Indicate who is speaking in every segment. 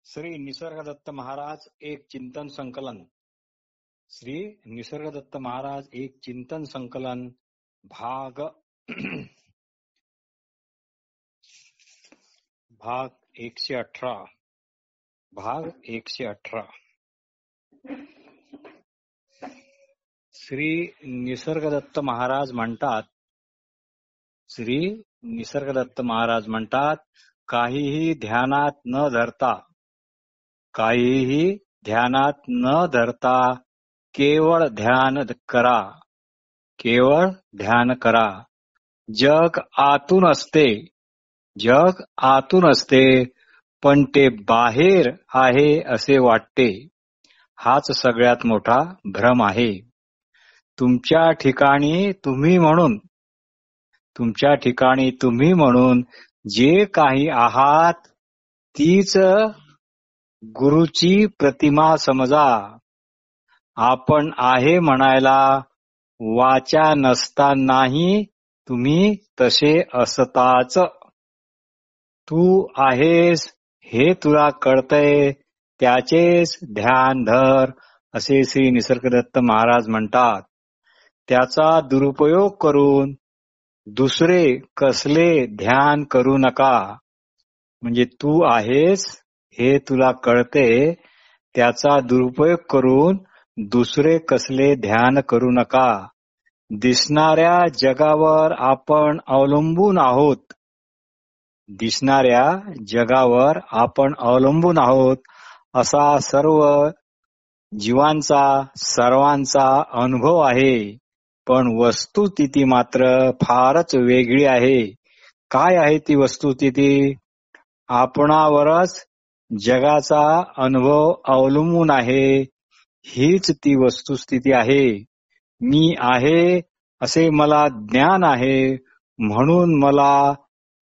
Speaker 1: श्री निसर्गदत्त महाराज एक चिंतन संकलन. श्री निसर्गदत्त महाराज एक चिंतन संकलन भाग 118. भाग 118. श्री निसर्गदत्त महाराज म्हणतात, श्री निसर्गदत्त महाराज म्हणतात, काहीही ध्यानात न धरता केवळ ध्यान करा. जग आतून असते पण ते बाहेर आहे असे वाटते. हाच सगळ्यात मोठा भ्रम आहे. तुमच्या ठिकाणी तुम्ही म्हणून जे काही आहात तीच गुरुची प्रतिमा समजा. आपण आहे म्हणायला वाचा नसतानाही तुम्ही तसे असताच. तू आहेस हे तुला कळतंय त्याचेच ध्यान धर असे श्री निसर्गदत्त महाराज म्हणतात. त्याचा दुरुपयोग करून दुसरे कसले ध्यान करू नका. म्हणजे तू आहेस हे तुला कळते त्याचा दुरुपयोग करून दुसरे कसले ध्यान करू नका. दिसणाऱ्या जगावर आपण अवलंबून आहोत असा सर्व जीवांचा सर्वांचा अनुभव आहे. पण वस्तुस्थिती मात्र फारच वेगळी आहे. काय आहे ती वस्तुस्थिती? आपणावरच जगाचा अनुभव अवलंबून आहे. हीच ती वस्तुस्थिती आहे. मी आहे असे मला ज्ञान आहे म्हणून मला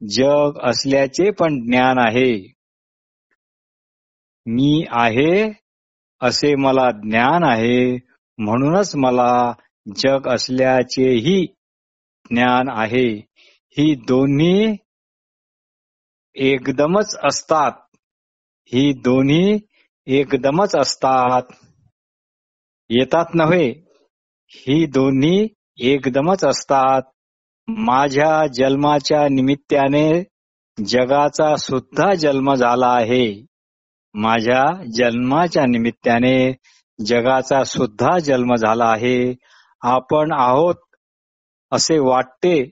Speaker 1: जग असल्याचे पण ज्ञान आहे. मी आहे असे मला ज्ञान आहे म्हणूनच मला जग असल्याचेही ज्ञान आहे. ही दोन्ही एकदमच असतात. येतात नव्हे. ही दोन्ही एकदमच असतात. माझ्या जन्माच्या निमित्ताने जगाचा सुद्धा जन्म झाला आहे. माझ्या जन्माच्या निमित्ताने जगाचा सुद्धा जन्म झाला आहे. आपण आहोत असे वाटते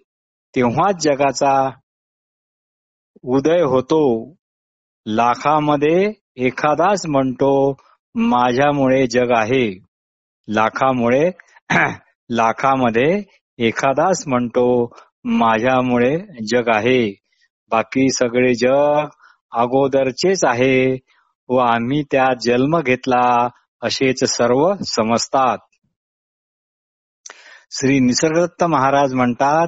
Speaker 1: तेव्हाच जगाचा उदय होतो. लाखामध्ये एखादाच म्हणतो माझ्यामुळे जग आहे. लाखामध्ये एखादाच म्हणतो माझ्यामुळे जग आहे. बाकी सगळे जग अगोदरचेच आहे व आम्ही त्यात जन्म घेतला असेच सर्व समजतात. श्री निसर्गदत्त महाराज म्हणतात,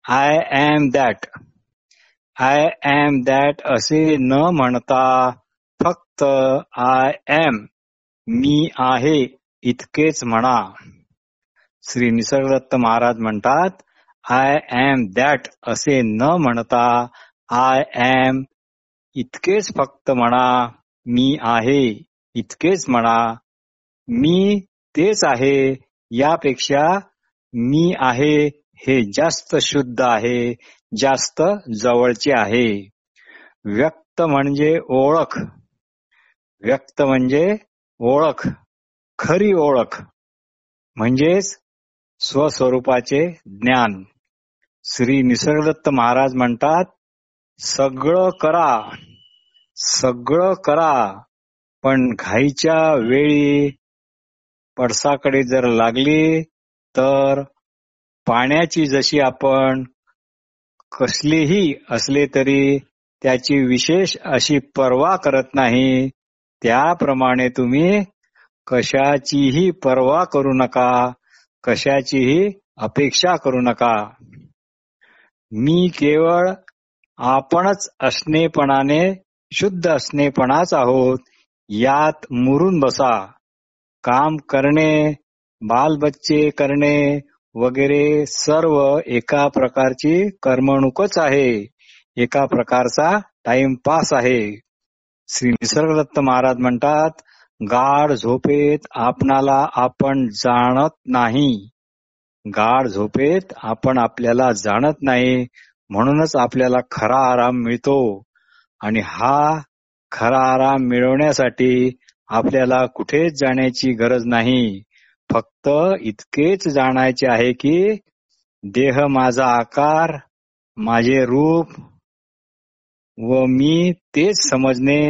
Speaker 1: आय एम दॅट असे न म्हणता फक्त आय एम मी आहे इतकेच म्हणा. श्री निसर्गदत्त महाराज म्हणतात, आय एम दॅट असे न म्हणता आय एम इतकेच फक्त म्हणा. मी आहे इतकेच म्हणा. मी तेच आहे यापेक्षा मी आहे हे जास्त शुद्ध आहे, जास्त जवळचे आहे. व्यक्त म्हणजे ओळख, खरी ओळख म्हणजेच स्वस्वरूपाचे ज्ञान. श्री निसर्गदत्त महाराज म्हणतात, सगळं करा पण घाईच्या वेळी पडसाकडे जर लागली तर पाण्याची जशी आपण कसलीही असले तरी त्याची विशेष अशी पर्वा करत नाही त्याप्रमाणे तुम्ही कशाचीही पर्वा करू नका, कशाचीही अपेक्षा करू नका. मी केवळ आपणच असणेपणाने शुद्ध असणेपणाच आहोत यात मुरून बसा. काम करणे, बालबच्चे करणे वगैरे सर्व एका प्रकारची करमणूकच आहे, एका प्रकारचा टाइमपास आहे. श्री निसर्गदत्त महाराज म्हणतात, गाढ झोपेत आपणाला आपण जाणत नाही. गाढ झोपेत आपण आपल्याला जाणत नाही, म्हणूनच आपल्याला खरा आराम मिळतो. आणि हा खरा आराम मिळवण्यासाठी आपल्याला कुठेच जाण्याची गरज नाही. फक्त इतकेच जाणायचे आहे की देह माझा आकार, माझे रूप व मी तेच समजणे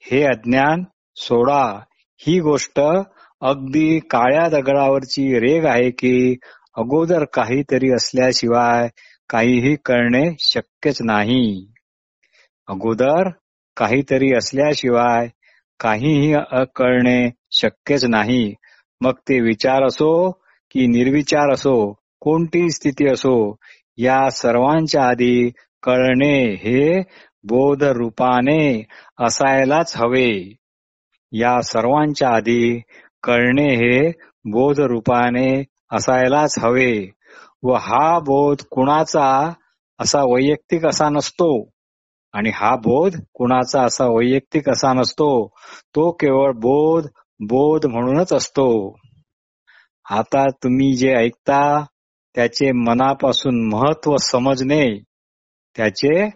Speaker 1: हे अज्ञान सोडा. ही गोष्ट अगदी काळ्या दगडावरची रेघ आहे की अगोदर काहीतरी असल्याशिवाय काहीही करणे शक्यच नाही. अगोदर काहीतरी असल्याशिवाय काहीही करणे शक्यच नाही. मग ते विचार असो की निर्विचार असो, कोणती स्थिती असो, या सर्वांच्या आधी कळणे हे बोध रूपाने असायलाच हवे. या सर्वांच्या आधी कळणे हे बोध रूपाने असायलाच हवे. व हा बोध कुणाचा असा वैयक्तिक असा नसतो. आणि हा बोध कुणाचा असा वैयक्तिक असा नसतो. तो केवळ बोध बोध म्हणूनच असतो. आता तुम्ही जे ऐकता त्याचे मनापासून महत्व समजणे, त्याचे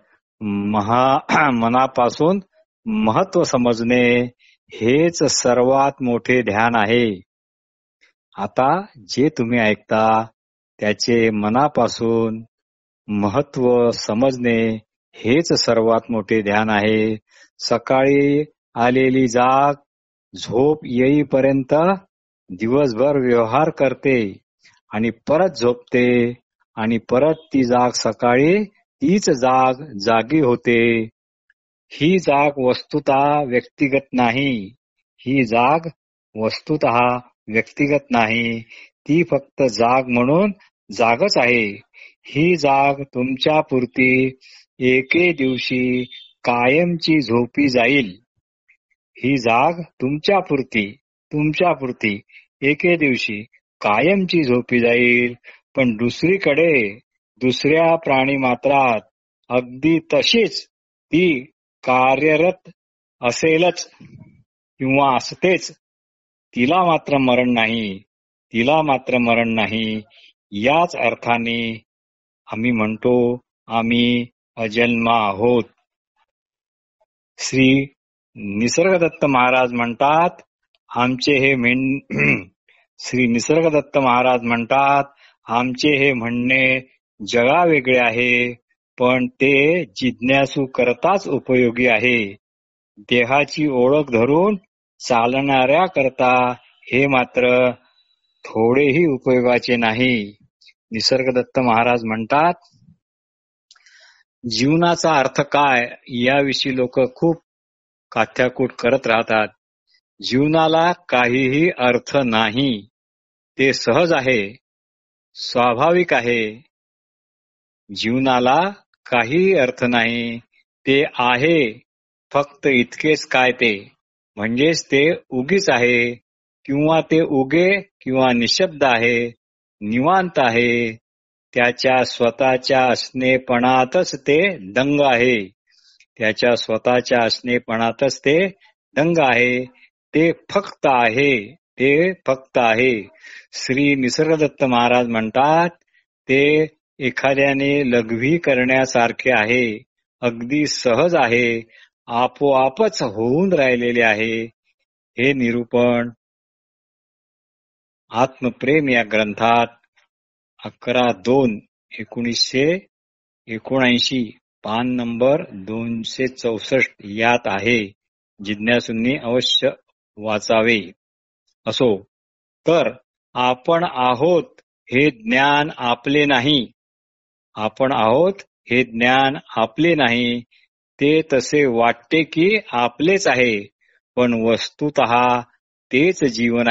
Speaker 1: मनापासून महत्व समजणे हेच सर्वात मोठे ध्यान आहे. आता जे तुम्ही ऐकता त्याचे मनापासून महत्व समजणे हेच सर्वात मोठे ध्यान आहे. सकाळी आलेली जाग झोप येईपर्यंत दिवसभर व्यवहार करते आणि परत झोपते आणि परत ती जाग सकाळी तीच जाग जागी होते. ही जाग वस्तुतः व्यक्तिगत नाही. ही जाग वस्तुतः व्यक्तिगत नाही. ती फक्त जाग म्हणून जागच आहे. ही जाग तुमच्या पुरती एके दिवशी कायमची झोपी जाईल. ही जाग तुमच्या पुरती एके दिवशी कायमची झोपी जाईल. पण दुसरीकडे दुसऱ्या प्राणीमात्रात अगदी तशीच ती कार्यरत असेलच किंवा असतेच. तिला मात्र मरण नाही. याच अर्थाने आम्ही म्हणतो आम्ही अजन्मा आहोत. श्री निसर्गदत्त महाराज म्हणतात श्री निसर्गदत्त महाराज म्हणतात, आमचे हे म्हणणे जगावेगळे आहे, पण ते जिज्ञासू करताच उपयोगी आहे. देहाची ओळख धरून चालणाऱ्या करता हे मात्र थोडेही उपयोगाचे नाही. निसर्गदत्त महाराज म्हणतात, जीवनाचा अर्थ काय याविषयी लोक खूप काथ्याकूट करत राहतात. जीवनाला काहीही अर्थ नाही. ते सहज आहे, स्वाभाविक आहे. जीवनाला काहीही अर्थ नाही. ते आहे फक्त इतकेच काय ते, म्हणजेच ते उगीच आहे, किंवा ते उगे किंवा निशब्द आहे, निवांत आहे. त्याच्या स्वतःच्या असणेपणातच ते दंग आहे. त्याच्या स्वतःच्या असणेपणातच ते दंग आहे. ते फक्त आहे. श्री निसर्गदत्त महाराज म्हणतात, ते एखाद्याने लघवी करण्यासारखे आहे. अगदी सहज आहे, आपोआपच होऊन राहिलेले आहे. हे निरूपण आत्मप्रेम या ग्रंथात 11/2/1979 पान नंबर 264 यात आहे. जिज्ञासूंनी अवश्य वाचावे. असो, तर आपण आहोत हे ज्ञान आपले नाही. आपण आहोत हे ज्ञान आपले नाही. ते तसे वाटते की आपलेच आहे, पण वस्तुतः तेच जीवन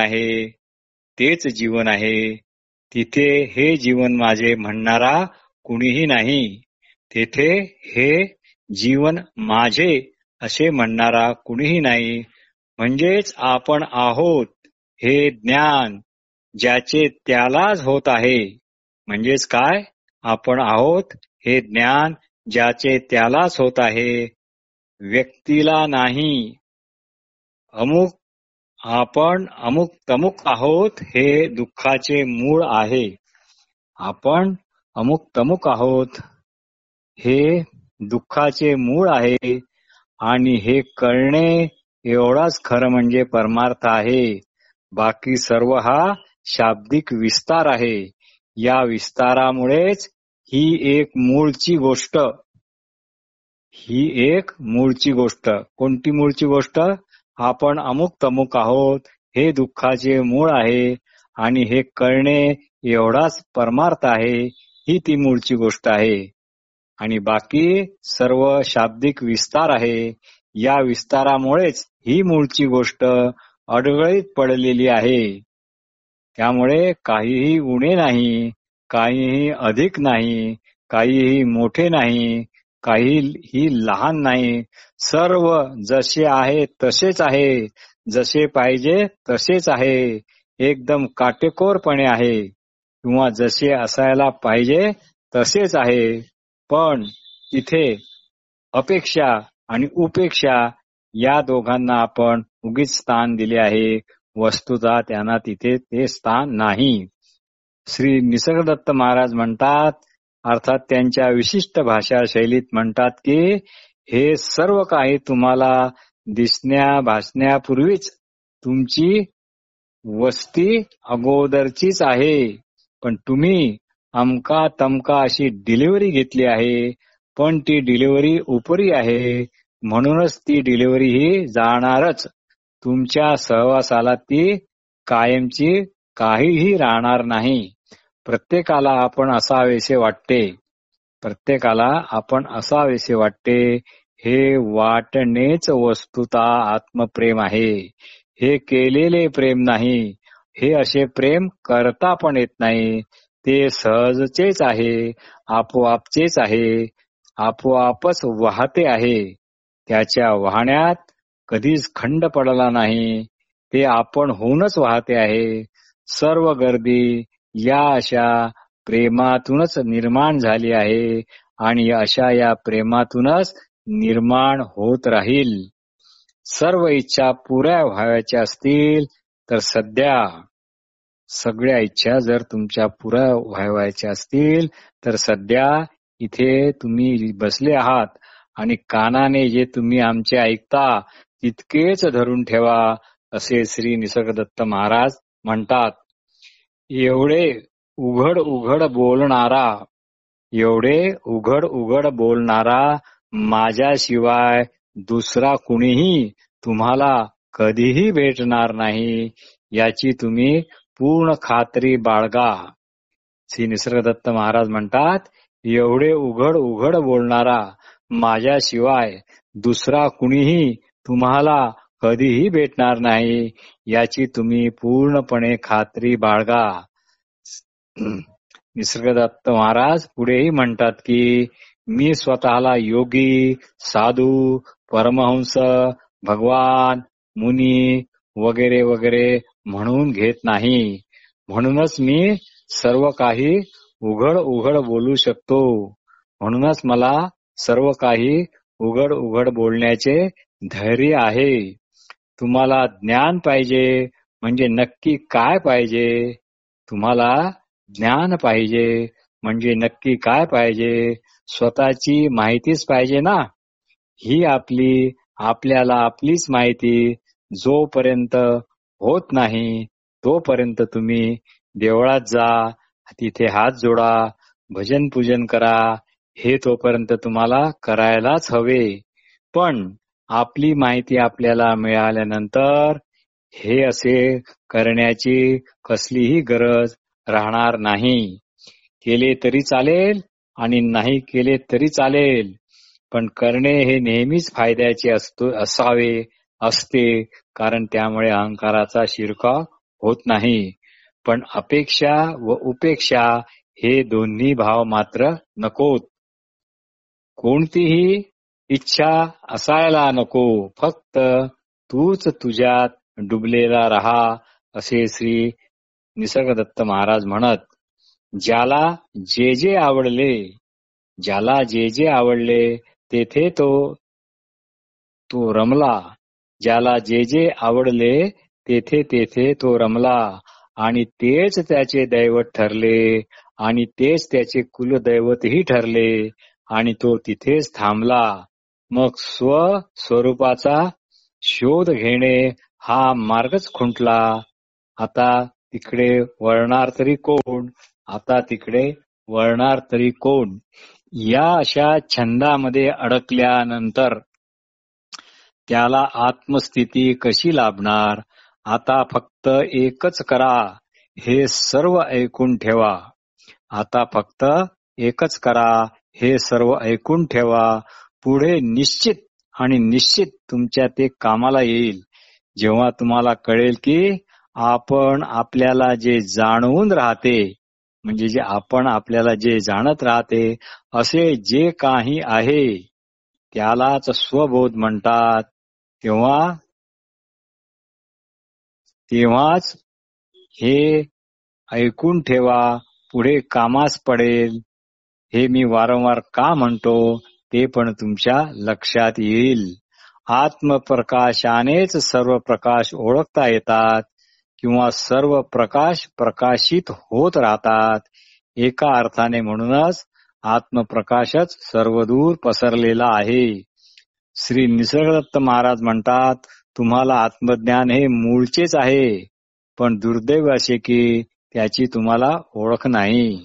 Speaker 1: आहे. तिथे हे जीवन माझे म्हणणारा कुणीही नाही. तेथे हे जीवन माझे असे म्हणणारा कुणीही नाही. म्हणजेच आपण आहोत हे ज्ञान ज्याचे त्यालाच होत आहे. म्हणजेच काय? आपण आहोत हे ज्ञान ज्याचे त्यालाच होत आहे. व्यक्तीला नाही. अमुक आपण अमुक तमुक आहोत हे दुःखाचे मूळ आहे. आपण अमुक तमुक आहोत हे दुःखाचे मूळ आहे आणि हे कळणे एवढाच खरं म्हणजे परमार्थ आहे. बाकी सर्व हा शाब्दिक विस्तार आहे. या विस्तारामुळेच ही एक मूळची गोष्ट कोणती मूळची गोष्ट? आपण अमुक तमुक आहोत हे दुःखाचे मूळ आहे आणि हे कळणे एवढाच परमार्थ आहे. ही ती मूळची गोष्ट आहे आणि बाकी सर्व शाब्दिक विस्तार आहे. या विस्तारामुळेच ही मूळची गोष्ट अडगळीत पडलेली आहे. त्यामुळे काहीही उणे नाही, काहीही अधिक नाही, काहीही मोठे नाही, काहीही लहान नाही. सर्व जसे आहे तसेच आहे, जसे पाहिजे तसेच आहे, एकदम काटेकोरपणे आहे किंवा जसे असायला पाहिजे तसेच आहे. पण तिथे अपेक्षा आणि उपेक्षा या दोघांना आपण उगीच स्थान दिले आहे. वस्तुतः त्यांना तिथे ते स्थान नाही. श्री निसर्गदत्त महाराज म्हणतात, अर्थात त्यांच्या विशिष्ट भाषा शैलीत म्हणतात की हे सर्व काही तुम्हाला भासण्यापूर्वीच तुमची वस्ती अगोदरचीच आहे. पण तुम्ही अमका तमका अशी डिलिव्हरी घेतली आहे. पण ती डिलिव्हरी उपरी आहे, म्हणूनच ती डिलिव्हरी ही जाणारच. तुमच्या सहवासाला ती कायमची काहीही राहणार नाही. प्रत्येकाला आपण असावेसे वाटते. हे वाटणेच वस्तुतः आत्मप्रेम आहे. हे केलेले प्रेम नाही. हे असे प्रेम करता पण येत नाही. ते सहजचेच आहे, आपोआपचेच आहे, आपोआपच वाहते आहे. त्याच्या वाहण्यात कधीच खंड पडला नाही. ते आपण होऊनच वाहते आहे. सर्व गर्दी या अशा प्रेमातूनच निर्माण झाली आहे आणि अशा या प्रेमातूनच निर्माण होत राहील. सर्व इच्छा पुऱ्या व्हायच्या असतील तर सगळ्या इच्छा जर तुमच्या पुऱ्या व्हायच्या असतील तर सध्या इथे तुम्ही बसले आहात आणि कानाने जे तुम्ही आमचे ऐकता तितकेच धरून ठेवा, असे श्री निसर्गदत्त महाराज म्हणतात. एवढे उघड उघड बोलणारा माझ्याशिवाय दुसरा कुणीही तुम्हाला कधीही भेटणार नाही, याची तुम्ही पूर्ण खात्री बाळगा. श्री निसर्गदत्त महाराज म्हणतात, एवढे उघड बोलणारा माझ्याशिवाय दुसरा कुणीही तुम्हाला कधीही भेटणार नाही, याची तुम्ही पूर्णपणे खात्री बाळगा. निसर्गदत्त महाराज पुढेही म्हणतात की मी स्वतःला योगी, साधू, परमहंस, भगवान, मुनी वगैरे वगैरे म्हणून घेत नाही. म्हणूनच मी सर्व काही उघड बोलू शकतो. म्हणूनच मला सर्व काही उघड बोलण्याचे धैर्य आहे. तुम्हाला ज्ञान पाहिजे म्हणजे नक्की काय पाहिजे? तुम्हाला ज्ञान पाहिजे म्हणजे नक्की काय पाहिजे? स्वतःची माहितीच पाहिजे ना. ही आपल्याला आपलीच माहिती जोपर्यंत होत नाही तोपर्यंत तुम्ही देवळात जा, तिथे हात जोडा, भजन पूजन करा, हे तोपर्यंत तुम्हाला करायलाच हवे. पण आपली माहिती आपल्याला मिळाल्यानंतर हे असे करण्याची कसलीही गरज राहणार नाही. केले तरी चालेल आणि नाही केले तरी चालेल, पण करणे हे नेहमीच फायद्याचे असते, कारण त्यामुळे अहंकाराचा शिरकाव होत नाही. पण अपेक्षा व उपेक्षा हे दोन्ही भाव मात्र नकोत. कोणतीही इच्छा असायला नको, फक्त तूच तुझ्यात डुबलेला राहा, असे श्री निसर्गदत्त महाराज म्हणत. ज्याला जे जे आवडले तेथे तो तो रमला. ज्याला जे जे आवडले तेथे तेथे तो रमला आणि तेच त्याचे दैवत ठरले आणि तेच त्याचे कुलदैवतही ठरले आणि तो तिथेच थांबला. मग स्वरूपाचा शोध घेणे हा मार्गच खुंटला. आता तिकडे वळणार तरी कोण? आता तिकडे वळणार तरी कोण? या अशा छंदामध्ये अडकल्यानंतर त्याला आत्मस्थिती कशी लाभणार? आता फक्त एकच करा, हे सर्व ऐकून ठेवा. आता फक्त एकच करा, हे सर्व ऐकून ठेवा. पुढे निश्चित आणि निश्चित तुमच्या ते कामाला येईल. जेव्हा तुम्हाला कळेल की आपण आपल्याला जे जाणवून राहते, म्हणजे जे आपण आपल्याला जे जाणत राहते असे जे काही आहे त्यालाच स्वबोध म्हणतात. तेव्हाच हे ऐकून ठेवा, पुढे कामास पडेल. हे मी वारंवार का म्हणतो ते पण तुमच्या लक्षात येईल. आत्मप्रकाशानेच सर्व प्रकाश ओळखता येतात किंवा सर्व प्रकाश प्रकाशित होत राहतात. एका अर्थाने म्हणूनच आत्मप्रकाशच सर्वदूर पसरलेला आहे. श्री निसर्गदत्त महाराज म्हणतात, तुम्हाला आत्मज्ञान हे मूळचेच आहे, पण दुर्दैव असे की त्याची तुम्हाला ओळख नाही.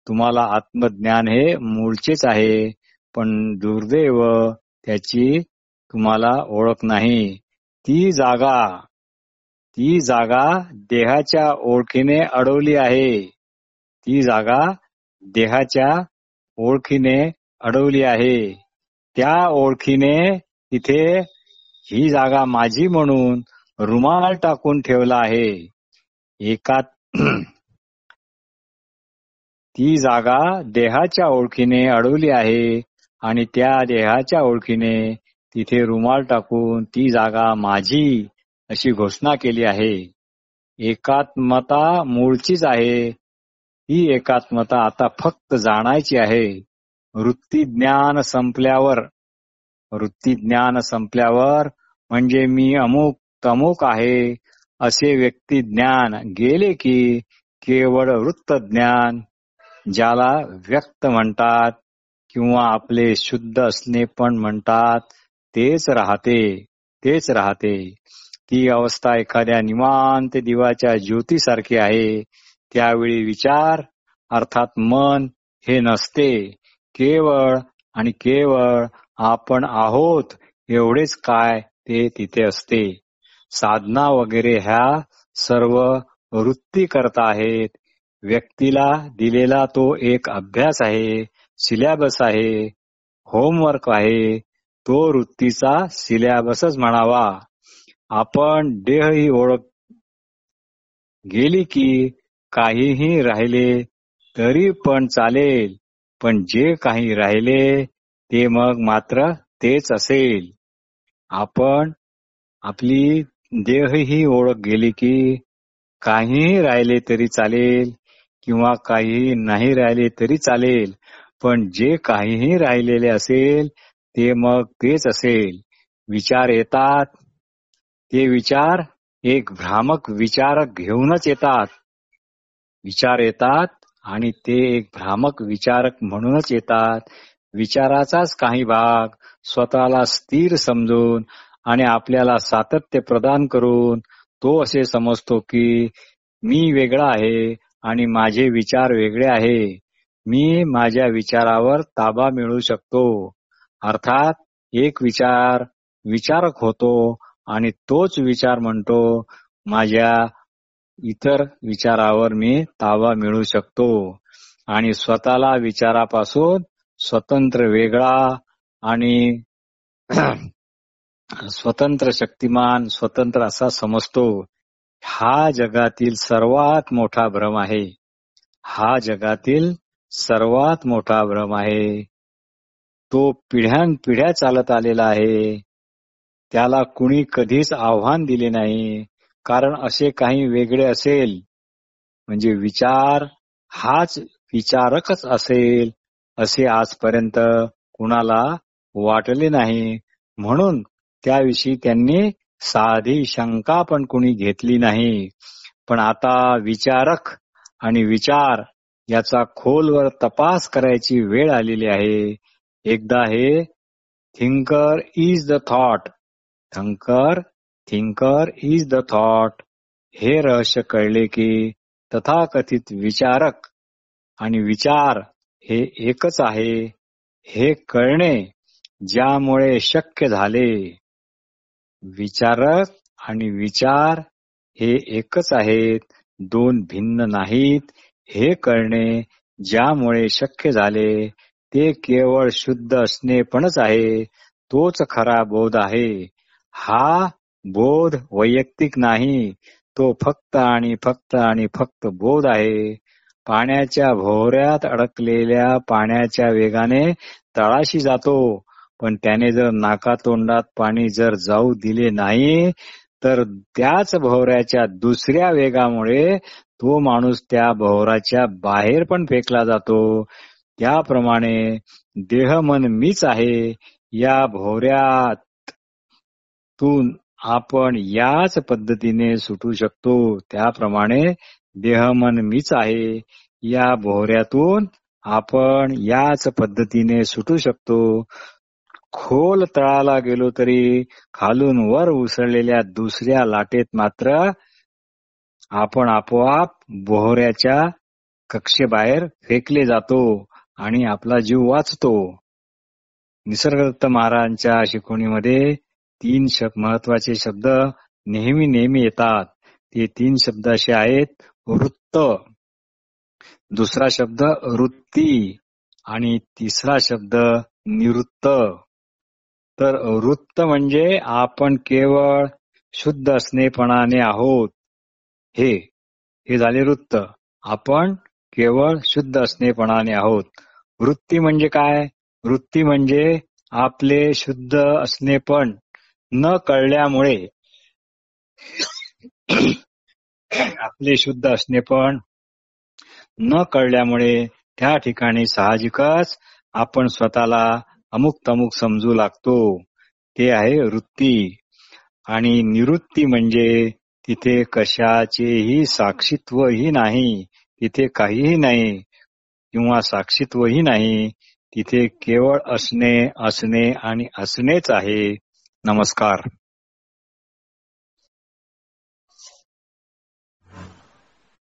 Speaker 1: तुम्हाला आत्मज्ञान हे मूळचेच आहे, पण दुर्दैव त्याची तुम्हाला ओळख नाही. ती जागा देहाच्या ओळखीने अडवली आहे. ती जागा देहाच्या ओळखीने अडवली आहे. त्या ओळखीने तिथे ही जागा माझी म्हणून रुमाल टाकून ठेवला आहे. ती जागा देहाच्या ओळखीने अडवली आहे आणि त्या देहाच्या ओळखीने तिथे रुमाल टाकून ती जागा माझी अशी घोषणा केली आहे. एकात्मता मूळचीच आहे. ही एकात्मता आता फक्त जाणायची आहे. वृत्ती ज्ञान संपल्यावर म्हणजे मी अमुक तमुक आहे असे व्यक्ती ज्ञान गेले की केवळ वृत्त ज्ञान, ज्याला व्यक्त म्हणतात किंवा आपले शुद्ध असणे पण म्हणतात, तेच राहते. ती अवस्था एखाद्या निवांत दिवाच्या ज्योतीसारखी आहे. त्यावेळी विचार अर्थात मन हे नसते. केवळ आणि केवळ आपण आहोत एवढेच काय ते तिथे असते. साधना वगैरे ह्या सर्व वृत्ती करता आहेत. व्यक्तीला दिलेला तो एक अभ्यास आहे, सिलॅबस आहे, होमवर्क आहे. तो वृत्तीचा सिलॅबसच म्हणावा. आपण देह ही ओळख गेली की काहीही राहिले तरी पण चालेल, पण जे काही राहिले ते मग मात्र तेच असेल. आपण आपली देह ही ओळख गेली की काहीही राहिले तरी चालेल किंवा काहीही नाही राहिले तरी चालेल, पण जे काहीही राहिलेले असेल ते मग तेच असेल. विचार येतात, ते विचार एक भ्रामक विचारक घेऊनच येतात. विचार येतात आणि ते एक भ्रामक विचारक म्हणूनच येतात. विचाराचाच काही भाग स्वतःला स्थिर समजून आणि आपल्याला सातत्य प्रदान करून तो असे समजतो की मी वेगळा आहे आणि माझे विचार वेगळे आहे. मी माझ्या विचारावर ताबा मिळवू शकतो. अर्थात एक विचारक होतो आणि तोच विचार म्हणतो, माझ्या इतर विचारावर मी ताबा मिळवू शकतो आणि स्वतःला विचारापासून स्वतंत्र वेगळा आणि स्वतंत्र शक्तिमान, स्वतंत्र असा समजतो. हा जगातील सर्वात मोठा भ्रम आहे. हा जगातील सर्वात मोठा भ्रम आहे. तो पिढ्यानपिढ्या चालत आलेला आहे. त्याला कुणी कधीच आव्हान दिले नाही. कारण असे काही वेगळे असेल म्हणजे विचार हाच विचारकच असेल असे आजपर्यंत कुणाला वाटले नाही. म्हणून त्याविषयी त्यांनी साधी शंका पण कुणी घेतली नाही. पण आता विचारक आणि विचार याचा खोलवर तपास करायची वेळ आलेली आहे. एकदा हे thinker is the thought, thinker is the thought हे रहस्य कळले की तथाकथित विचारक आणि विचार हे एकच आहे हे कळणे ज्यामुळे शक्य झाले. विचारक आणि विचार हे एकच आहेत, दोन भिन्न नाहीत हे कळणे ज्यामुळे शक्य झाले. ते केवळ शुद्ध असणेपणच आहे, तोच खरा बोध आहे. हा बोध वैयक्तिक नाही, तो फक्त आणि फक्त बोध आहे. पाण्याच्या भोवऱ्यात अडकलेल्या पाण्याच्या वेगाने तळाशी जातो, पण त्याने जर नाकातोंडात पाणी जर जाऊ दिले नाही तर त्याच भोवऱ्याच्या दुसऱ्या वेगामुळे तो माणूस त्या भोवऱ्याच्या बाहेर पण फेकला जातो. त्याप्रमाणे देह मन मीच आहे या भोवऱ्यातून आपण याच पद्धतीने सुटू शकतो. त्याप्रमाणे देह मन मीच आहे या भोवऱ्यातून आपण याच पद्धतीने सुटू शकतो. खोल तळाला गेलो तरी खालून वर उसळलेल्या दुसऱ्या लाटेत मात्र आपण आपोआप भोवऱ्याच्या कक्षेबाहेर फेकले जातो आणि आपला जीव वाचतो. निसर्गदत्त महाराजांच्या शिकवणीमध्ये 3 महत्वाचे शब्द नेहमी येतात. ते 3 शब्द असे आहेत: वृत्त, दुसरा शब्द वृत्ती आणि तिसरा शब्द निवृत्त. तर वृत्त म्हणजे आपण केवळ शुद्ध असणेपणाने आहोत, हे झाले वृत्त. आपण केवळ शुद्ध असणेपणाने आहोत. वृत्ती म्हणजे काय? वृत्ती म्हणजे आपले शुद्ध असणेपण न कळल्यामुळे आपले शुद्ध असणेपण न कळल्यामुळे त्या ठिकाणी साहजिकच आपण स्वतःला अमुक तमुक समजू लागतो. ते आहे वृत्ती. आणि निवृत्ती म्हणजे तिथे कशाचेही साक्षीत्वही नाही, तिथे काहीही नाही किंवा साक्षीत्वही नाही. तिथे केवळ असणे आणि असणेच आहे. नमस्कार.